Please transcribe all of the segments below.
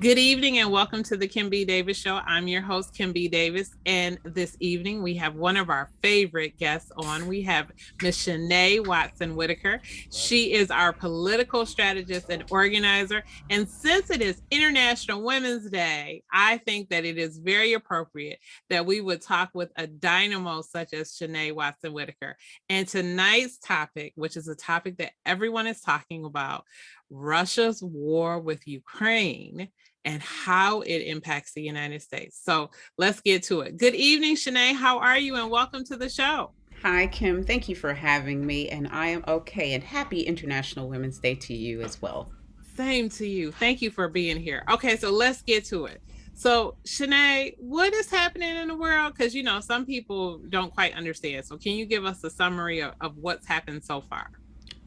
Good evening and welcome to the Kim B. Davis Show. I'm your host, Kim B. Davis. And this evening we have one of our favorite guests on. We have Miss Shanay Watson-Whittaker. She is our political strategist and organizer. And since it is International Women's Day, I think that it is very appropriate that we would talk with a dynamo such as Shanay Watson-Whittaker. And tonight's topic, which is a topic that everyone is talking about, Russia's war with Ukraine and how it impacts the United States. So let's get to it. Good evening, Shanay. How are you? And welcome to the show. Hi, Kim. Thank you for having me, and I am okay. And happy International Women's Day to you as well. Same to you. Thank you for being here. Okay, so let's get to it. So, Shanay, what is happening in the world? Because, some people don't quite understand. So, can you give us a summary of what's happened so far?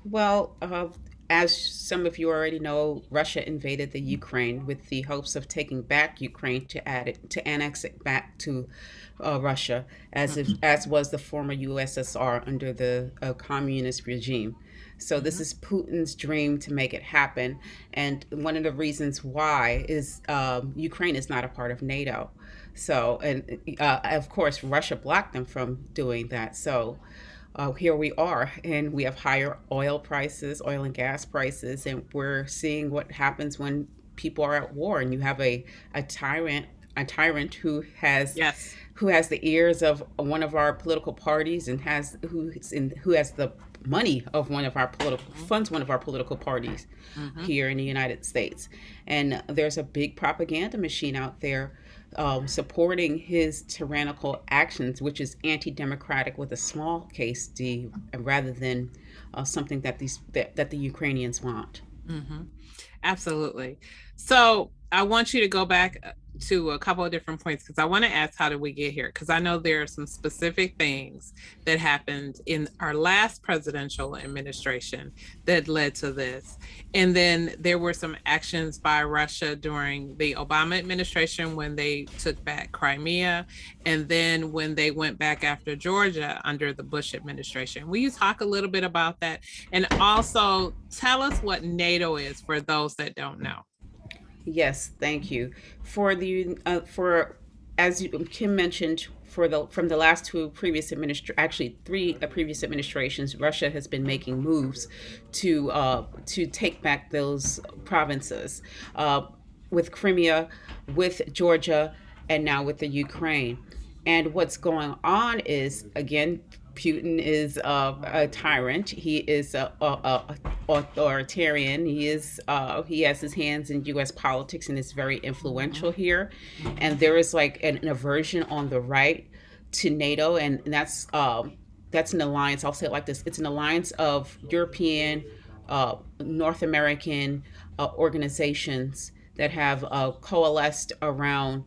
Well, as some of you already know, Russia invaded the Ukraine with the hopes of taking back Ukraine to annex it back to Russia, as was the former USSR under the communist regime. So this Mm-hmm. is Putin's dream to make it happen, and one of the reasons why is Ukraine is not a part of NATO. So, and of course, Russia blocked them from doing that. So here we are, and we have higher oil prices, oil and gas prices, and we're seeing what happens when people are at war, and you have a tyrant, a tyrant Yes. who has the ears of one of our political parties and who has the money of one of our political Mm-hmm. funds one of our political parties Mm-hmm. here in the United States. And there's a big propaganda machine out there supporting his tyrannical actions, which is anti-democratic with a small case d, rather than something that the Ukrainians want. Mm-hmm. Absolutely. So I want you to go back to a couple of different points because I want to ask, how did we get here? Because I know there are some specific things that happened in our last presidential administration that led to this. And then there were some actions by Russia during the Obama administration when they took back Crimea. And then when they went back after Georgia under the Bush administration. Will you talk a little bit about that? And also tell us what NATO is for those that don't know. Yes, thank you for as Kim mentioned, for the from the last two previous actually three previous administrations, Russia has been making moves to take back those provinces, uh, with Crimea, with Georgia, and now with the Ukraine. And what's going on is, again, Putin is a tyrant. He is a authoritarian. He has his hands in U.S. politics and is very influential Mm-hmm. here. And Mm-hmm. there is like an aversion on the right to NATO, and that's an alliance. I'll say it like this: it's an alliance of European, North American organizations that have coalesced around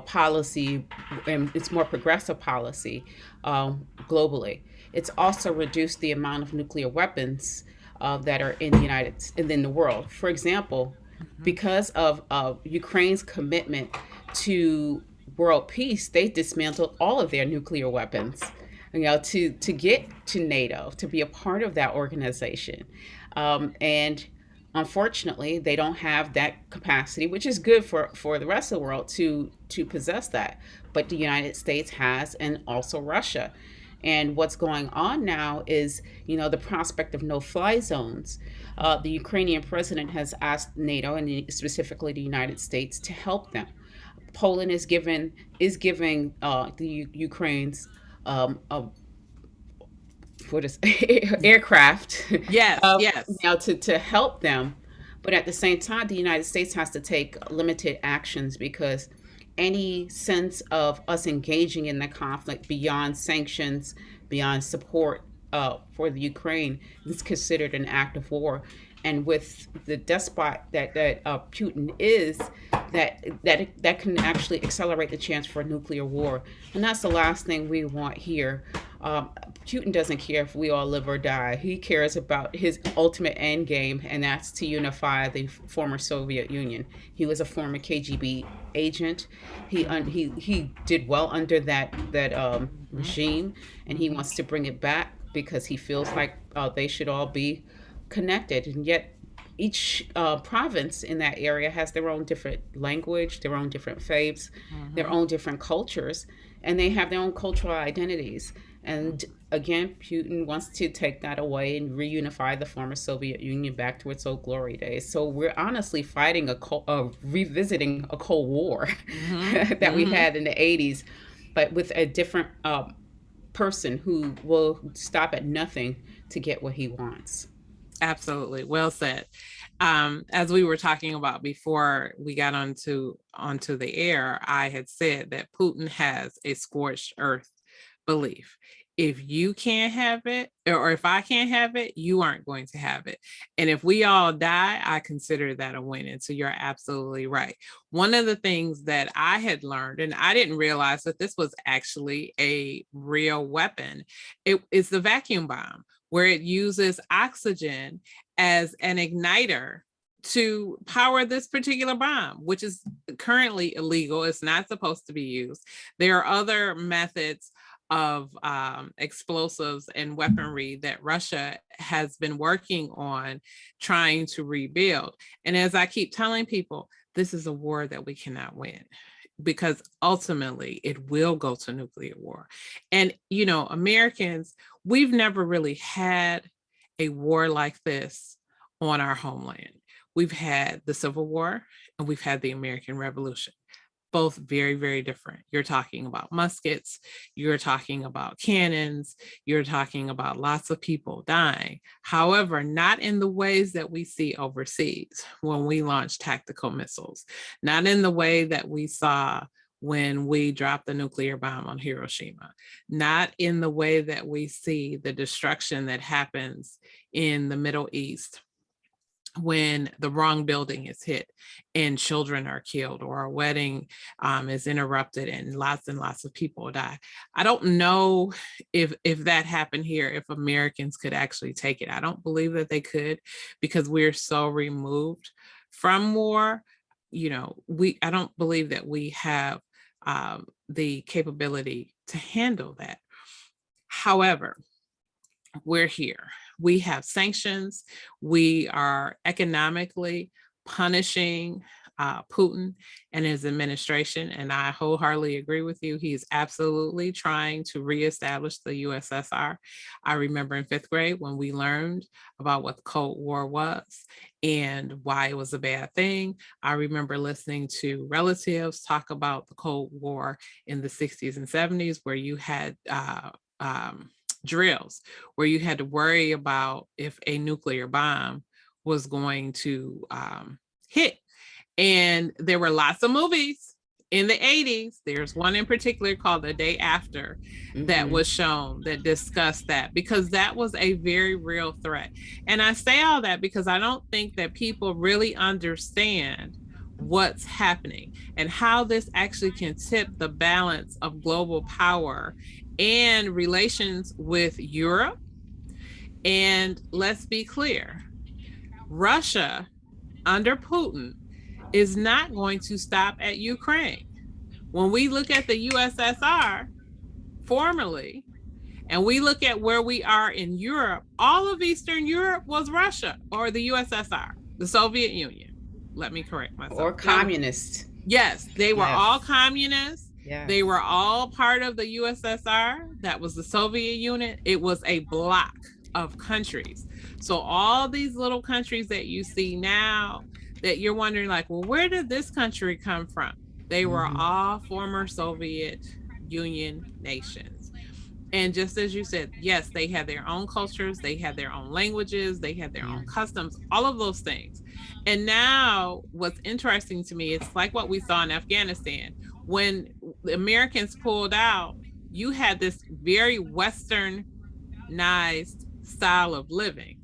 policy, and it's more progressive policy globally. It's also reduced the amount of nuclear weapons that are in the world. For example, Mm-hmm. because of Ukraine's commitment to world peace, they dismantled all of their nuclear weapons. To get to NATO, to be a part of that organization, and unfortunately, they don't have that capacity, which is good for the rest of the world to possess that. But the United States has, and also Russia. And what's going on now is, the prospect of no-fly zones. The Ukrainian president has asked NATO, and specifically the United States, to help them. Poland is giving the Ukraine's a what is aircraft Yes, yes. to help them. But at the same time, the United States has to take limited actions, because any sense of us engaging in the conflict beyond sanctions, beyond support for the Ukraine, is considered an act of war. And with the despot that Putin is, that can actually accelerate the chance for a nuclear war, and that's the last thing we want here. Putin doesn't care if we all live or die. He cares about his ultimate end game, and that's to unify the former Soviet Union. He was a former KGB agent. He did well under that Mm-hmm. regime, and he Mm-hmm. wants to bring it back because he feels like they should all be connected. And yet, each province in that area has their own different language, their own different faiths, their Mm-hmm. own different cultures, and they have their own cultural identities. And again, Putin wants to take that away and reunify the former Soviet Union back to its old glory days. So we're honestly fighting revisiting a Cold War Mm-hmm. that we Mm-hmm. had in the 80s, but with a different person who will stop at nothing to get what he wants. Absolutely. Well said. As we were talking about before we got onto the air, I had said that Putin has a scorched earth belief. If you can't have it, or if I can't have it, you aren't going to have it. And if we all die, I consider that a win. And so you're absolutely right. One of the things that I had learned, and I didn't realize that this was actually a real weapon, it is the vacuum bomb, where it uses oxygen as an igniter to power this particular bomb, which is currently illegal. It's not supposed to be used. There are other methods of explosives and weaponry that Russia has been working on trying to rebuild. And as I keep telling people, this is a war that we cannot win, because ultimately it will go to nuclear war. And, Americans, we've never really had a war like this on our homeland. We've had the Civil War and we've had the American Revolution, both very, very different. You're talking about muskets, you're talking about cannons, you're talking about lots of people dying. However, not in the ways that we see overseas when we launch tactical missiles, not in the way that we saw when we dropped the nuclear bomb on Hiroshima, not in the way that we see the destruction that happens in the Middle East when the wrong building is hit and children are killed, or a wedding is interrupted and lots of people die. I don't know if that happened here, if Americans could actually take it. I don't believe that they could, because we're so removed from war. I don't believe that we have the capability to handle that. However, we're here. We have sanctions. We are economically punishing Putin and his administration. And I wholeheartedly agree with you. He's absolutely trying to reestablish the USSR. I remember in fifth grade when we learned about what the Cold War was and why it was a bad thing. I remember listening to relatives talk about the Cold War in the 60s and 70s, where you had drills, where you had to worry about if a nuclear bomb was going to hit. And there were lots of movies in the 80s. There's one in particular called The Day After that Mm-hmm. was shown that discussed that, because that was a very real threat. And I say all that because I don't think that people really understand what's happening and how this actually can tip the balance of global power and relations with Europe. And let's be clear, Russia under Putin is not going to stop at Ukraine. When we look at the USSR formerly, and we look at where we are in Europe, all of Eastern Europe was Russia or the USSR, the Soviet Union. Let me correct Or myself. communist. Yes, they were Yes. all communists. Yes. They were all part of the USSR. That was the Soviet Union. It was a block of countries. So all these little countries that you see now, that you're wondering, like, well, where did this country come from? They were Mm-hmm. all former Soviet Union nations. And just as you said, yes, they had their own cultures, they had their own languages, they had their Yeah. own customs, all of those things. And now what's interesting to me, it's like what we saw in Afghanistan. When the Americans pulled out, you had this very westernized style of living.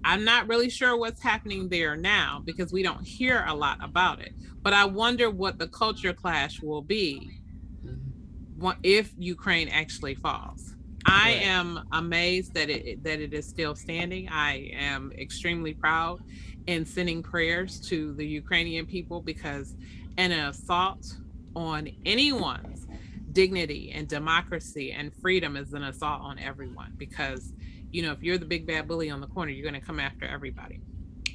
I'm not really sure what's happening there now because we don't hear a lot about it. But I wonder what the culture clash will be if Ukraine actually falls. I Correct. am amazed that it is still standing. I am extremely proud in sending prayers to the Ukrainian people, because an assault on anyone's dignity and democracy and freedom is an assault on everyone, because if you're the big bad bully on the corner, you're going to come after everybody.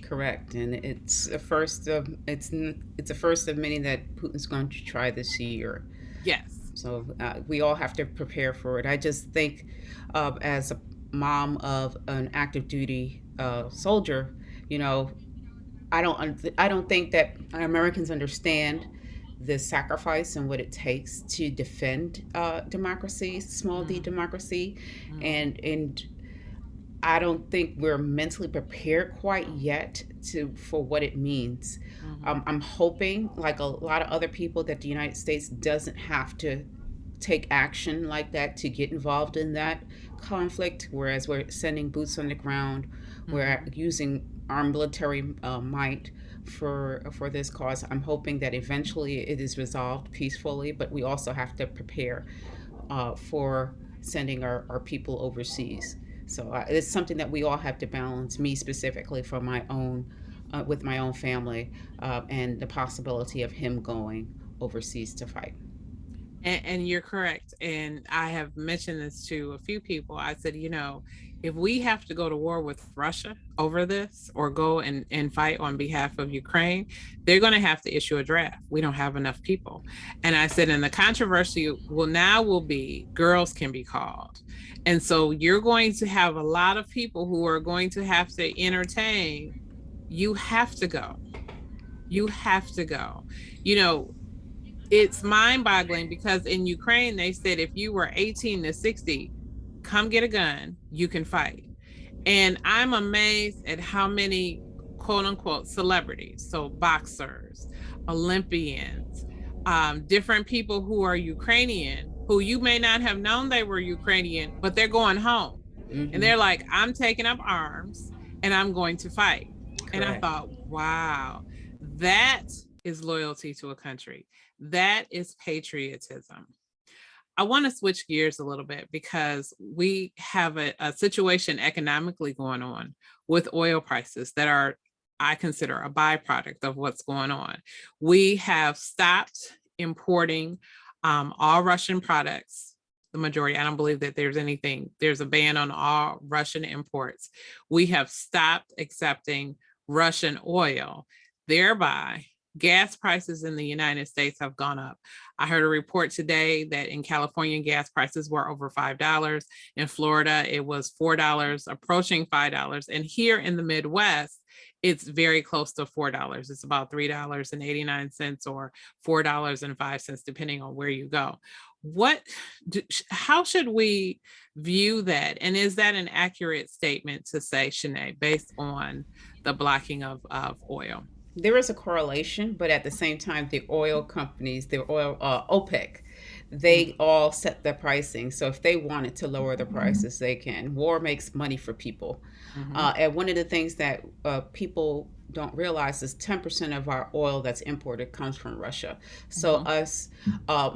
correct, and it's a first of many that Putin's going to try this year. Yes. So we all have to prepare for it. I just think, as a mom of an active duty soldier, you know, I don't think that Americans understand the sacrifice and what it takes to defend democracy, small d Mm-hmm. democracy, Mm-hmm. and I don't think we're mentally prepared quite yet to for what it means. Mm-hmm. I'm hoping, like a lot of other people, that the United States doesn't have to take action like that to get involved in that conflict. Whereas we're sending boots on the ground, we're Mm-hmm. using our military might for this cause. I'm hoping that eventually it is resolved peacefully, but we also have to prepare for sending our people overseas. So it's something that we all have to balance. Me specifically, for my own, with my own family, and the possibility of him going overseas to fight. And you're correct. And I have mentioned this to a few people. I said, if we have to go to war with Russia over this or go and fight on behalf of Ukraine, they're going to have to issue a draft. We don't have enough people. And I said, and the controversy will be girls can be called. And so you're going to have a lot of people who are going to have to entertain. You have to go. You have to go. You know, it's mind boggling because in Ukraine, they said if you were 18 to 60, come get a gun, you can fight. And I'm amazed at how many quote unquote celebrities, so boxers, Olympians, different people who are Ukrainian, who you may not have known they were Ukrainian, but they're going home. And Mm-hmm. they're like, I'm taking up arms and I'm going to fight. And I Correct. thought, wow, that is loyalty to a country. That is patriotism. I want to switch gears a little bit because we have a situation economically going on with oil prices that are, I consider, a byproduct of what's going on. We have stopped importing all Russian products. The majority, I don't believe that there's a ban on all Russian imports. We have stopped accepting Russian oil, thereby gas prices in the United States have gone up. I heard a report today that in California, gas prices were over $5. In Florida, it was $4, approaching $5. And here in the Midwest, it's very close to $4. It's about $3.89 or $4.05, depending on where you go. What, how should we view that? And is that an accurate statement to say, Shanay, based on the blocking of oil? There is a correlation, but at the same time, the oil companies, the oil OPEC, they Mm-hmm. all set the pricing. So if they wanted to lower the prices, they can. War makes money for people, Mm-hmm. and one of the things that people don't realize is 10% of our oil that's imported comes from Russia. So Mm-hmm. us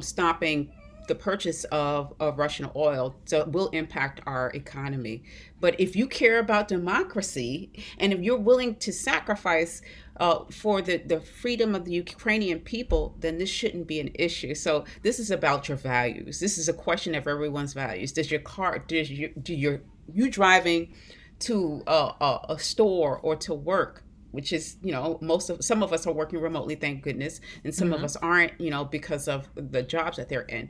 stopping the purchase of Russian oil so will impact our economy. But if you care about democracy and if you're willing to sacrifice for the freedom of the Ukrainian people, then this shouldn't be an issue. So this is about your values. This is a question of everyone's values. Does your car, do your, you driving to a store or to work, which is, most of some of us are working remotely, thank goodness, and some of Mm-hmm. us aren't, because of the jobs that they're in.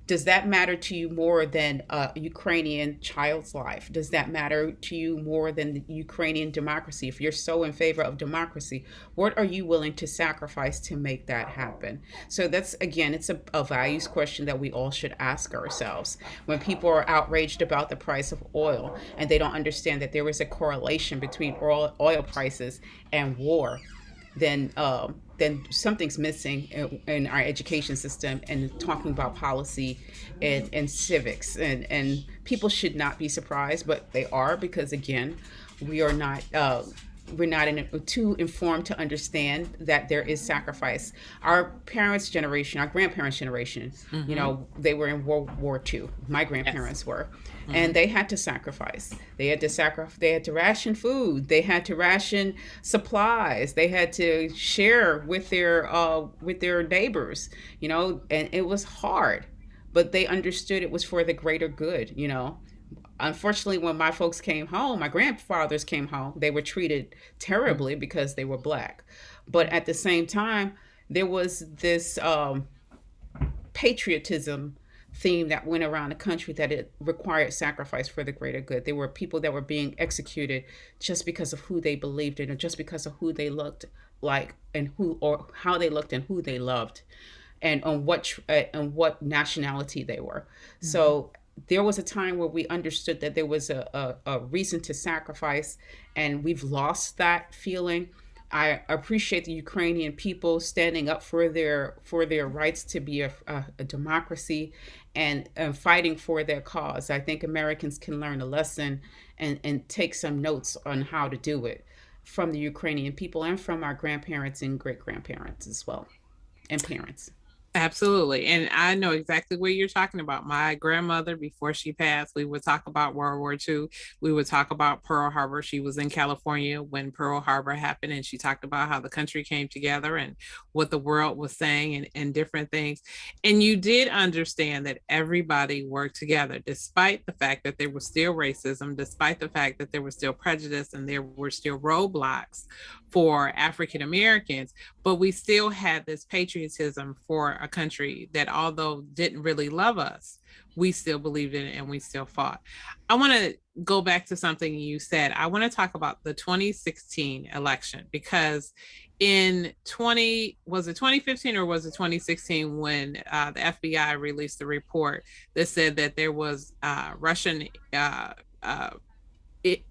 Does that matter to you more than a Ukrainian child's life? Does that matter to you more than the Ukrainian democracy? If you're so in favor of democracy, what are you willing to sacrifice to make that happen? So that's, again, it's a values question that we all should ask ourselves. When people are outraged about the price of oil and they don't understand that there is a correlation between oil prices and war, then something's missing in our education system and talking about policy and civics, and people should not be surprised, but they are, because again, we are not we're not too informed to understand that there is sacrifice. Our parents' generation, our grandparents' generation, Mm-hmm. they were in World War II. My Yes. grandparents were, Mm-hmm. and they had to sacrifice. They had to sacrifice. They had to ration food. They had to ration supplies. They had to share with their neighbors. And it was hard, but they understood it was for the greater good. Unfortunately, when my folks came home, my grandfathers came home, they were treated terribly because they were black. But at the same time, there was this patriotism theme that went around the country that it required sacrifice for the greater good. There were people that were being executed just because of who they believed in, or just because of who they looked like, and who, or how they looked and who they loved, and on what nationality they were. Mhm. So there was a time where we understood that there was a reason to sacrifice, and we've lost that feeling. I appreciate the Ukrainian people standing up for their rights to be a democracy, and fighting for their cause. I think Americans can learn a lesson, and take some notes on how to do it from the Ukrainian people, and from our grandparents and great grandparents as well, and parents. Absolutely. And I know exactly what you're talking about. My grandmother, before she passed, we would talk about World War II. We would talk about Pearl Harbor. She was in California when Pearl Harbor happened, and she talked about how the country came together and what the world was saying, and different things. And you did understand that everybody worked together, despite the fact that there was still racism, despite the fact that there was still prejudice and there were still roadblocks for African Americans, but we still had this patriotism for a country that, although didn't really love us, we still believed in it and we still fought. I want to go back to something you said. I want to talk about the 2016 election, because in 20, was it 2015 or was it 2016, when the FBI released the report that said that there was Russian uh, it,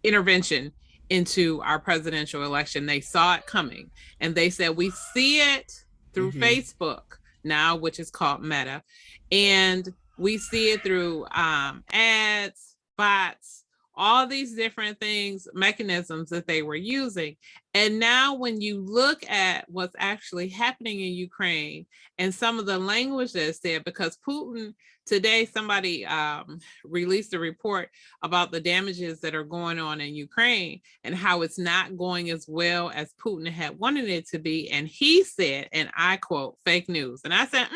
intervention into our presidential election. They saw it coming, and they said, we see it through Mm-hmm. Facebook now, which is called Meta, and we see it through ads, bots, all these different things, mechanisms that they were using. And now, when you look at what's actually happening in Ukraine and some of the language that's there, because Putin today, somebody released a report about the damages that are going on in Ukraine and how it's not going as well as Putin had wanted it to be. And he said, and I quote, fake news. And I said,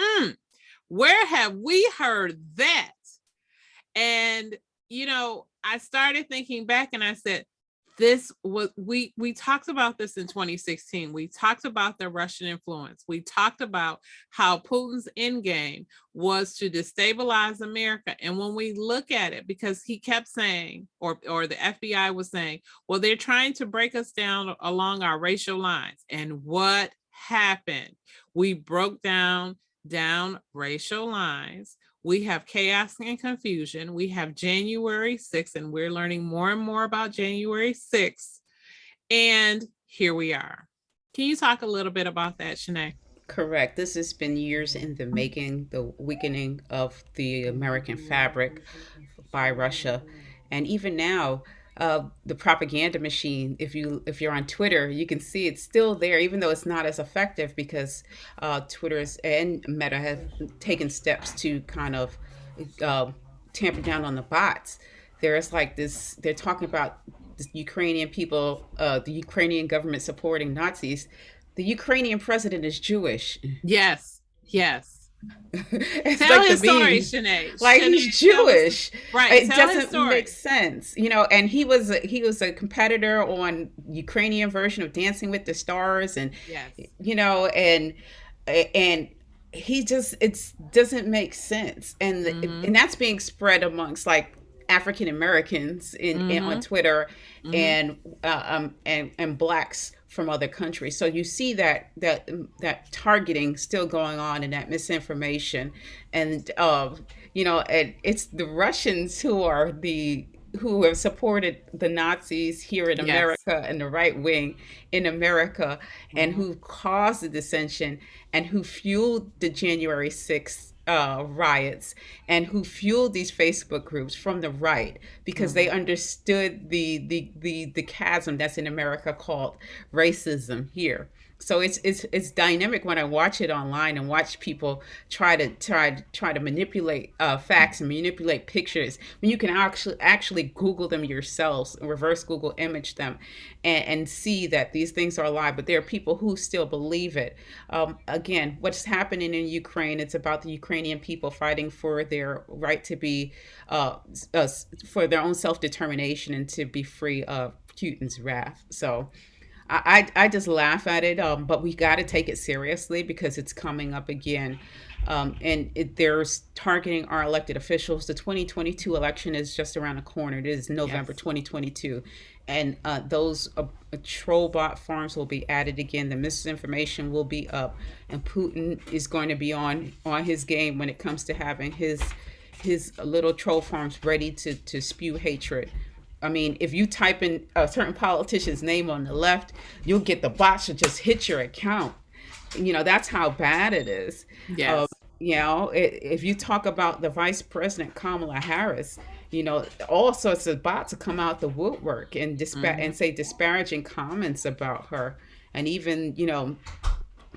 where have we heard that? And, I started thinking back, and I said, this was, we talked about this in 2016. We talked about the Russian influence. We talked about how Putin's end game was to destabilize America. And when we look at it, because he kept saying, or the FBI was saying, well, they're trying to break us down along our racial lines. And what happened? We broke down racial lines. We have chaos and confusion. We have January 6th, and we're learning more and more about January 6th. And here we are. Can you talk a little bit about that, Shanay? Correct. This has been years in the making, the weakening of the American fabric by Russia, and even now, the propaganda machine. If you're on Twitter, you can see it's still there, even though it's not as effective, because Twitter's and Meta have taken steps to kind of uh, tamper down on the bots. There's like this. They're talking about the Ukrainian people, the Ukrainian government supporting Nazis. The Ukrainian president is Jewish. Yes, yes. It's Tell like the his story, meme. Shanae. Like, Shanae, he's tell his, Jewish. right. It Tell his doesn't make story. sense, and he was a competitor on Ukrainian version of Dancing with the Stars, and Yes. you know, and he just, it doesn't make sense, Mm-hmm. and that's being spread amongst like African Americans in on Mm-hmm. Twitter, Mm-hmm. and blacks from other countries. So you see that targeting still going on, and that misinformation, and and it's the Russians who have supported the Nazis here in Yes. America, and the right wing in America, and Mm-hmm. who caused the dissension, and who fueled the January 6th riots, and who fueled these Facebook groups from the right, because they Mm-hmm. understood the chasm that's in America called racism here. So it's dynamic when I watch it online, and watch people try to manipulate facts and manipulate pictures, when you can actually Google them yourselves, reverse Google image them, and see that these things are alive. But there are people who still believe it. Again, what's happening in Ukraine? It's about the Ukrainian people fighting for their right to be, for their own self determination and to be free of Putin's wrath. So I just laugh at it, but we got to take it seriously because it's coming up again. There's targeting our elected officials. The 2022 election is just around the corner. It is November Yes. 2022. And those troll bot farms will be added again. The misinformation will be up. And Putin is going to be on his game when it comes to having his little troll farms ready to spew hatred. I mean, if you type in a certain politician's name on the left, you'll get the bots to just hit your account. That's how bad it is. Yes. If you talk about the Vice President Kamala Harris, all sorts of bots will come out the woodwork and and say disparaging comments about her, and even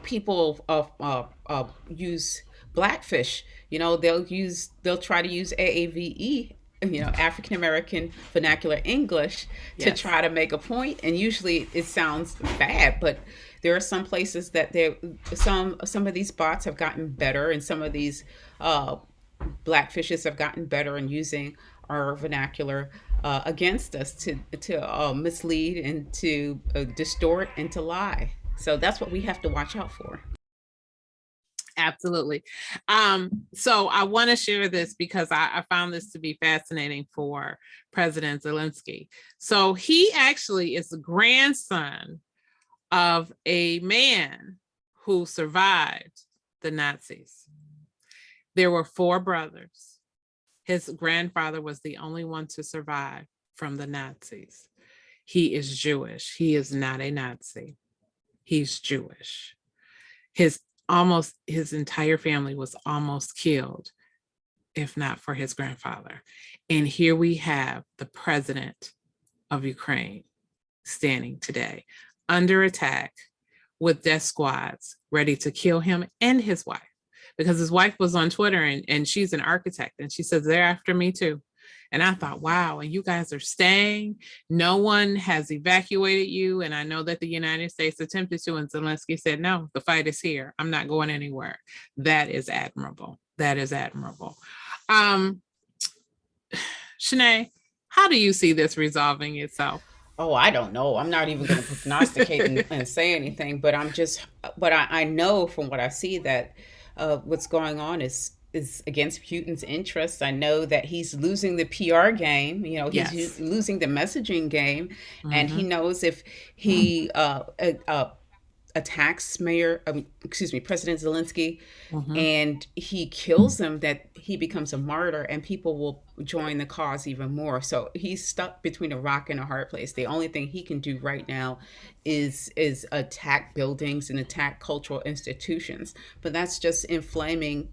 people use blackfish. They'll try to use AAVE, African American vernacular English, to Yes. try to make a point, and usually it sounds bad, but there are some places that some of these bots have gotten better, and some of these blackfishes have gotten better in using our vernacular against us to mislead and to distort and to lie. So that's what we have to watch out for. Absolutely. So I want to share this because I found this to be fascinating for President Zelensky. So he actually is the grandson of a man who survived the Nazis. There were 4 brothers. His grandfather was the only one to survive from the Nazis. He is Jewish. He is not a Nazi. He's Jewish. His entire family was almost killed, if not for his grandfather. And here we have the president of Ukraine standing today under attack with death squads ready to kill him and his wife, because his wife was on Twitter and she's an architect, and she says, they're after me too. And I thought, wow, and you guys are staying. No one has evacuated you. And I know that the United States attempted to, and Zelensky said, no, the fight is here. I'm not going anywhere. That is admirable. That is admirable. Shanae, how do you see this resolving itself? Oh, I don't know. I'm not even going to prognosticate and say anything, but I know from what I see that what's going on is against Putin's interests. I know that he's losing the PR game. He's Yes. losing the messaging game, and he Mhm. knows if he attacks President Zelensky, Mhm. and he kills him, that he becomes a martyr and people will join the cause even more. So he's stuck between a rock and a hard place. The only thing he can do right now is attack buildings and attack cultural institutions. But that's just inflaming,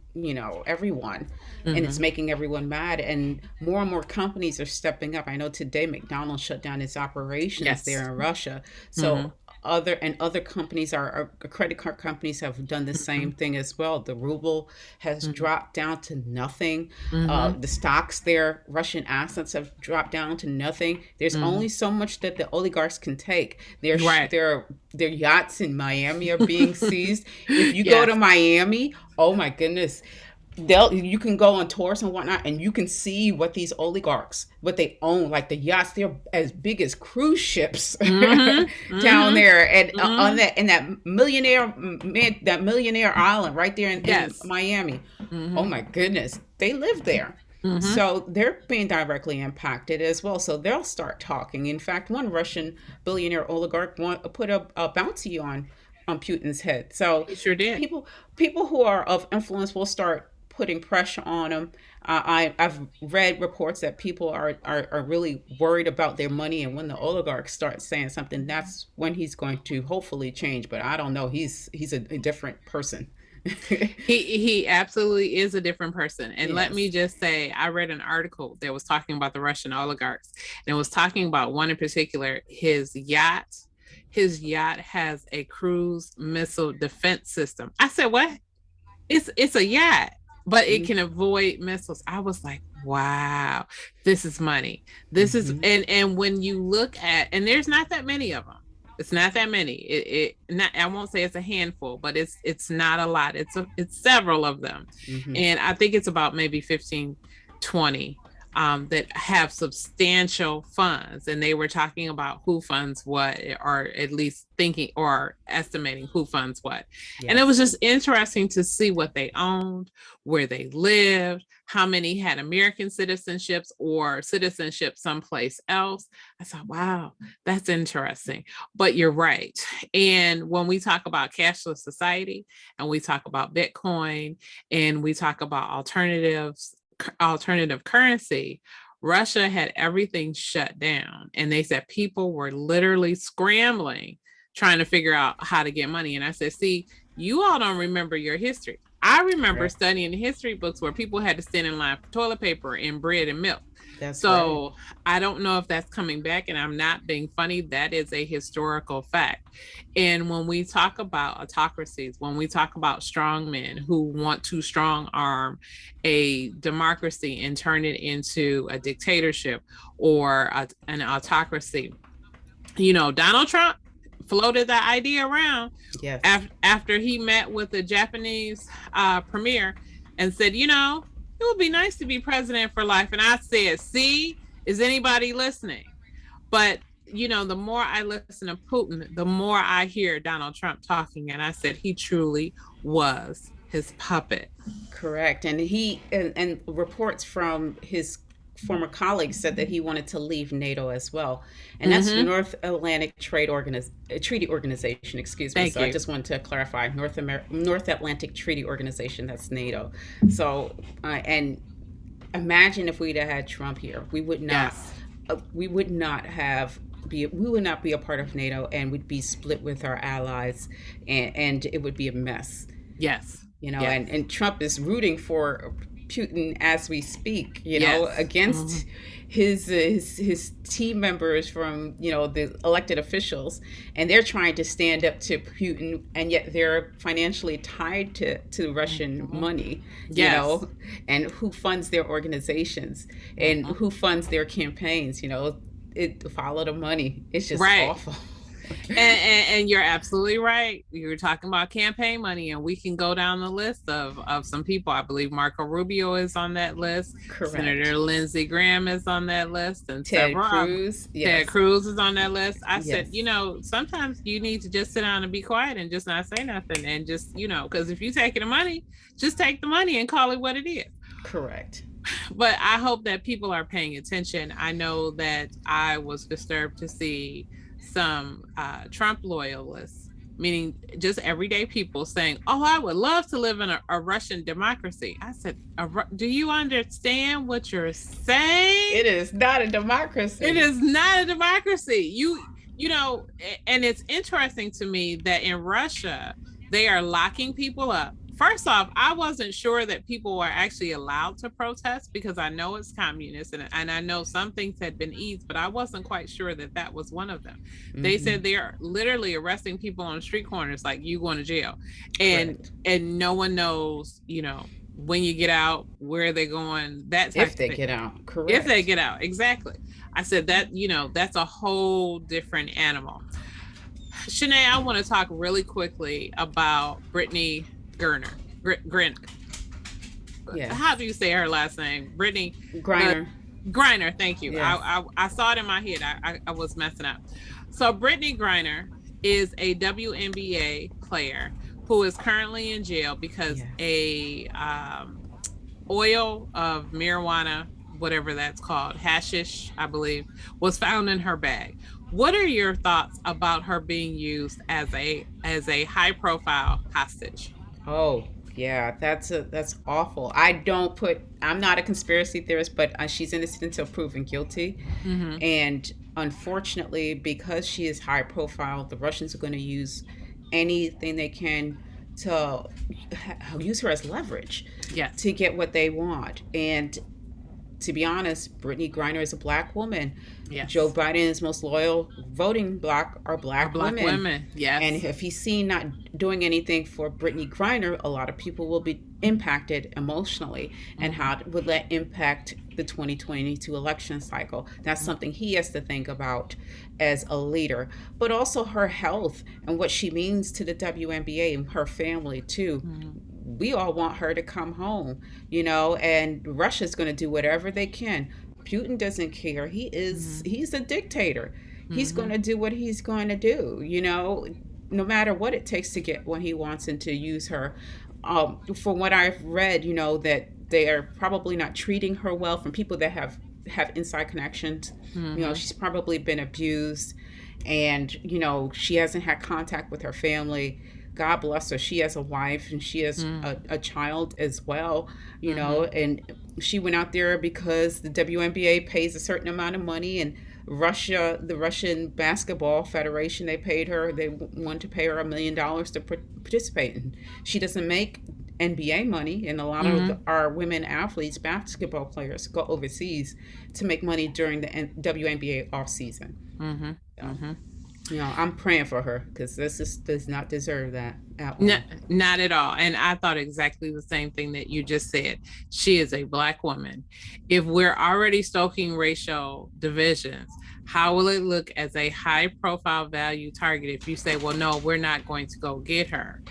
everyone. And it's Mhm. making everyone mad. And more companies are stepping up. I know today McDonald's shut down its operations Yes. there in Russia. So Mhm. other companies, our credit card companies, have done the same Mhm. thing as well. The ruble has Mhm. dropped down to nothing. Mhm. The stocks there, Russian assets, have dropped down to nothing. There's only Mhm. so much that the oligarchs can take. Right. Their yachts in Miami are being seized. If you go Yes. to Miami, oh my goodness, you can go on tours and whatnot, and you can see what these oligarchs, what they own, like the yachts. They're as big as cruise ships Mhm. down Mhm. there, and on Mhm. that millionaire island right there in Yes. Miami. Oh Mhm. my goodness, they live there. Mhm. So they're being directly impacted as well. So they'll start talking. In fact, one Russian billionaire oligarch put a bounty on Putin's head. So He sure did. people who are of influence will start putting pressure on them. I've read reports that people are really worried about their money, and when the oligarchs start saying something, that's when he's going to hopefully change. But I don't know. He's a different person. He absolutely is a different person. And let me Yes. just say, I read an article that was talking about the Russian oligarchs, and it was talking about one in particular, his yacht. His yacht has a cruise missile defense system. I said, "What? It's a yacht, but it can avoid missiles." I was like, "Wow, this is money. This is." Mm-hmm. And when you look at, and there's not that many of them. It's not that many. Not, I won't say it's a handful, but it's not a lot. It's several of them. Hmm. And I think it's about maybe 15, 20 that have substantial funds. And they were talking about who funds what, or at least thinking or estimating who funds what. And it was Yes. just interesting to see what they owned, where they lived, how many had American citizenships or citizenship someplace else. I thought, wow, that's interesting. But you're right. And when we talk about cashless society and we talk about Bitcoin and we talk about alternative currency, Russia had everything shut down. And they said people were literally scrambling, trying to figure out how to get money. And I said, see, you all don't remember your history. I remember Correct. studying history books where people had to stand in line for toilet paper and bread and milk. That's right. So I don't know if that's coming back, and I'm not being funny. That is a historical fact. And when we talk about autocracies, when we talk about strong men who want to strong arm a democracy and turn it into a dictatorship or an autocracy, Donald Trump floated that idea around Yes. after he met with the Japanese premier and said, it would be nice to be president for life. And I said, see, is anybody listening? But, the more I listen to Putin, the more I hear Donald Trump talking. And I said, he truly was his puppet. Correct. And and reports from his former colleagues said that he wanted to leave NATO as well. And that's Mm-hmm. North Atlantic Treaty Organization, excuse me. Thank So I you. just wanted to clarify North Atlantic Treaty Organization, that's NATO. So and imagine if we'd have had Trump here, Yes. we would not have we would not be a part of NATO, and would be split with our allies, and it would be a mess. Yes. Yes. And Trump is rooting for Putin as we speak, Yes. Mm-hmm. against his team members from the elected officials, and they're trying to stand up to Putin, and yet they're financially tied to Russian Mm-hmm. money, Yes. and who funds their organizations and Mm-hmm. who funds their campaigns, it follow the money. It's just Right. awful. And you're absolutely right. You were talking about campaign money, and we can go down the list of some people. I believe Marco Rubio is on that list. Correct. Senator Lindsey Graham is on that list, and Ted several of Cruz, Ted yes. Cruz is on that list. I said, Yes. sometimes you need to just sit down and be quiet and just not say nothing, and just, because if you take the money, just take the money and call it what it is. Correct. But I hope that people are paying attention. I know that I was disturbed to see some Trump loyalists, meaning just everyday people, saying, "Oh, I would love to live in a Russian democracy." I said, "Do you understand what you're saying? It is not a It democracy. is not a democracy." And it's interesting to me that in Russia, they are locking people up. First off, I wasn't sure that people were actually allowed to protest because I know it's communist, and I know some things had been eased, but I wasn't quite sure that that was one of them. They said Hmm. they are literally arresting people on street corners like you going to jail. And Correct. and no one knows, when you get out, where they're going, that type If of they thing. get out. If they Correct. get out, exactly. I said that, that's a whole different animal. Shanae, I want to talk really quickly about Brittany Griner. Grin. How Yes. do you say her last name? Brittany uh, Griner. Griner. Thank you. Yes. I saw it in my head. I was messing up. So Brittany Griner is a WNBA player who is currently in jail because Yes. a oil of marijuana, whatever that's called, hashish, I believe, was found in her bag. What are your thoughts about her being used as a high profile hostage? Oh, yeah, that's awful. I'm not a conspiracy theorist, but she's innocent until proven guilty. Mm-hmm. And unfortunately, because she is high profile, the Russians are going to use anything they can to use her as leverage Yes. to get what they want. And to be honest, Brittany Griner is a black woman. Joe Yes. Biden's most loyal voting bloc are Or black Black women. women. And Yes. if he's seen not doing anything for Brittany Griner, a lot of people will be impacted emotionally. And Mm-hmm. how would that impact the 2022 election cycle? That's something he has to think about as a leader. But also her health and what she means to the WNBA and her family, too. Mm-hmm. We all want her to come home, and Russia's going to do whatever they can. Putin doesn't care. Mm-hmm. He's a dictator. He's going Mm-hmm. to do what he's going to do, no matter what it takes to get what he wants and to use her. From what I've read, that they are probably not treating her well, from people that have inside connections. Mm-hmm. She's probably been abused, and she hasn't had contact with her family. God bless her. She has a wife and she has a child as well, Mm-hmm. and she went out there because the WNBA pays a certain amount of money, and the Russian Basketball Federation, they want to pay her $1 million to participate. And she doesn't make NBA money, and a lot of Mm-hmm. our women athletes, basketball players, go overseas to make money during the WNBA off season. Mm-hmm. So, Mm-hmm. I'm praying for her because does not deserve that at No, all. not at all. And I thought exactly the same thing that you just said. She is a black woman. If we're already stoking racial divisions, how will it look as a high profile value target if you say, well, no, we're not going to go get her?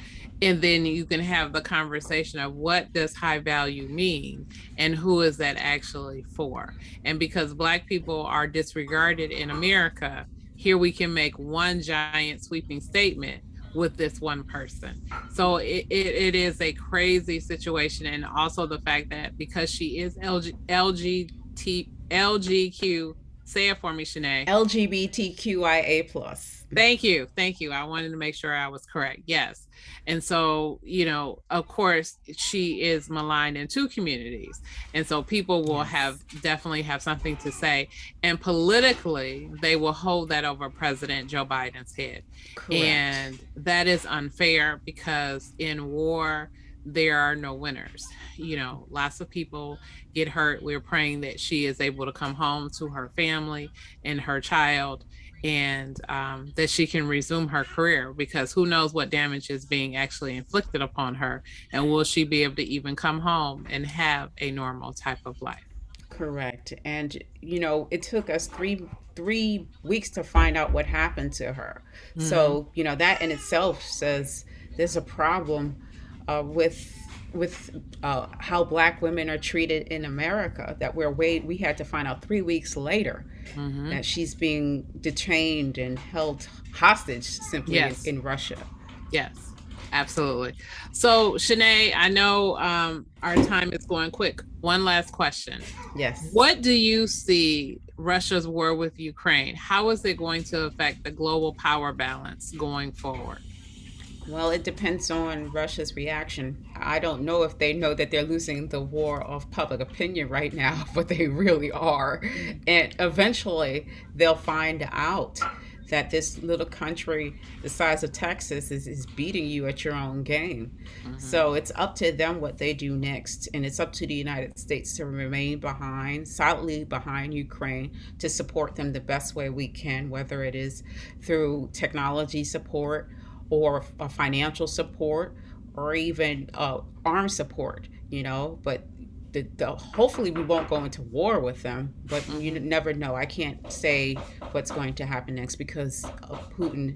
And then you can have the conversation of what does high value mean and who is that actually for? And because black people are disregarded in America, here we can make one giant sweeping statement with this one person. So it is a crazy situation. And also the fact that because she is LGQ, say it for me, Shanay. LGBTQIA plus. Thank you. Thank you. I wanted to make sure I was correct. Yes. And so, of course, she is maligned in two communities. And so people will have Yes. definitely have something to say. And politically, they will hold that over President Joe Biden's head. Correct. And that is unfair because in war, there are no winners. Lots of people get hurt. We're praying that she is able to come home to her family and her child, and that she can resume her career, because who knows what damage is being actually inflicted upon her, and will she be able to even come home and have a normal type of life. Correct. And it took us three weeks to find out what happened to her. Mm-hmm. So that in itself says there's a problem with how black women are treated in America. That we had to find out 3 weeks later Mm-hmm. that she's being detained and held hostage simply Yes. in Russia. Yes, absolutely. So, Shanae, I know our time is going quick. One last question. Yes. What do you see Russia's war with Ukraine? How is it going to affect the global power balance going forward? Well, it depends on Russia's reaction. I don't know if they know that they're losing the war of public opinion right now, but they really are. And eventually, they'll find out that this little country the size of Texas is beating you at your own game. Mm-hmm. So it's up to them what they do next. And it's up to the United States to remain solidly behind Ukraine, to support them the best way we can, whether it is through technology support or financial support or even armed support, But hopefully we won't go into war with them, but you Mm-hmm. never know. I can't say what's going to happen next because Putin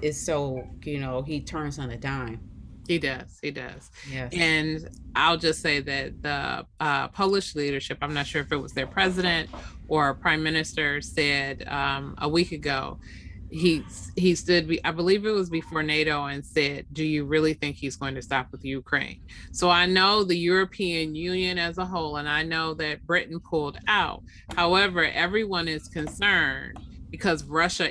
is so, he turns on a dime. He does. He does. Yes. And I'll just say that the Polish leadership, I'm not sure if it was their president or prime minister, said a week ago, he stood, I believe it was before NATO, and said, do you really think he's going to stop with Ukraine? So I know the European Union as a whole, and I know that Britain pulled out. However, everyone is concerned because Russia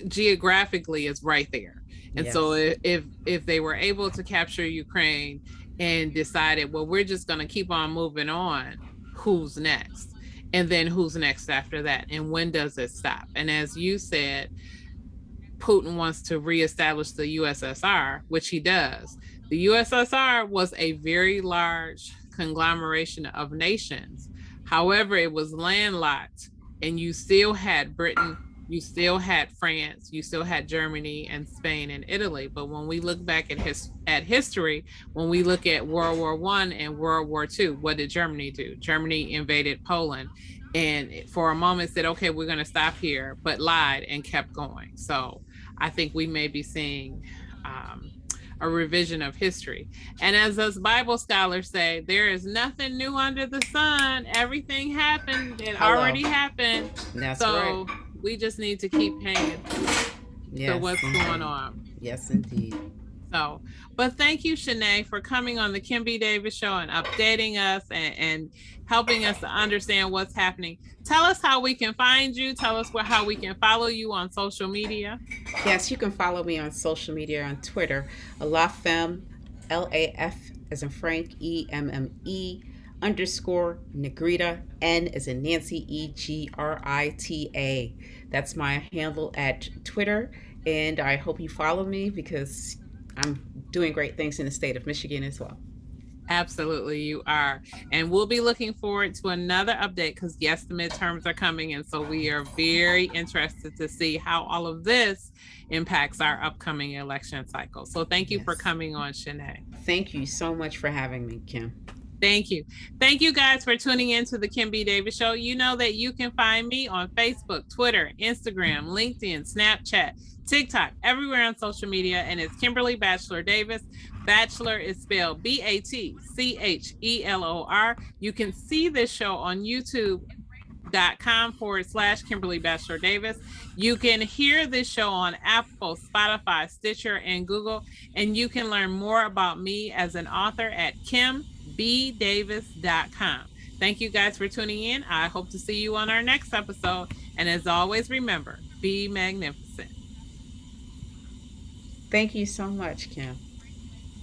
geographically is right there. And so Yes. if they were able to capture Ukraine and decided, well, we're just going to keep on moving on, who's next? And then who's next after that? And when does it stop? And as you said, Putin wants to reestablish the USSR, which he does. The USSR was a very large conglomeration of nations. However, it was landlocked, and you still had Britain, you still had France, you still had Germany and Spain and Italy. But when we look back at history, when we look at World War I and World War II, what did Germany do? Germany invaded Poland, and for a moment said, "Okay, we're going to stop here," but lied and kept going. So I think we may be seeing um, a revision of history. And as us Bible scholars say, there is nothing new under the sun. Everything happened, it Hello. already happened. That's right. So we just need to keep paying attention to Yes, what's going indeed. on. Yes, indeed. So, but thank you, Shanay, for coming on the Kim B. Davis Show and updating us and helping us to understand what's happening. Tell us how we can find you. Tell us how we can follow you on social media. Yes, you can follow me on social media on Twitter, Alafem, LAF as in Frank, EMME underscore Negrita, N as in Nancy, EGRITA. That's my handle at Twitter, and I hope you follow me because I'm doing great things in the state of Michigan as well. Absolutely, you are. And we'll be looking forward to another update because, yes, the midterms are coming. And so we are very interested to see how all of this impacts our upcoming election cycle. So thank you for Yes. coming on, Shanay. Thank you so much for having me, Kim. Thank you. Thank you guys for tuning in to the Kim B. Davis Show. You know that you can find me on Facebook, Twitter, Instagram, LinkedIn, Snapchat, TikTok, everywhere on social media. And it's Kimberly Batchelor Davis. Bachelor is spelled BATCHELOR. You can see this show on YouTube.com/Kimberly Batchelor Davis. You can hear this show on Apple, Spotify, Stitcher, and Google. And you can learn more about me as an author at kimbdavis.com. Thank you guys for tuning in. I hope to see you on our next episode. And as always, remember, be magnificent. Thank you so much, Kim.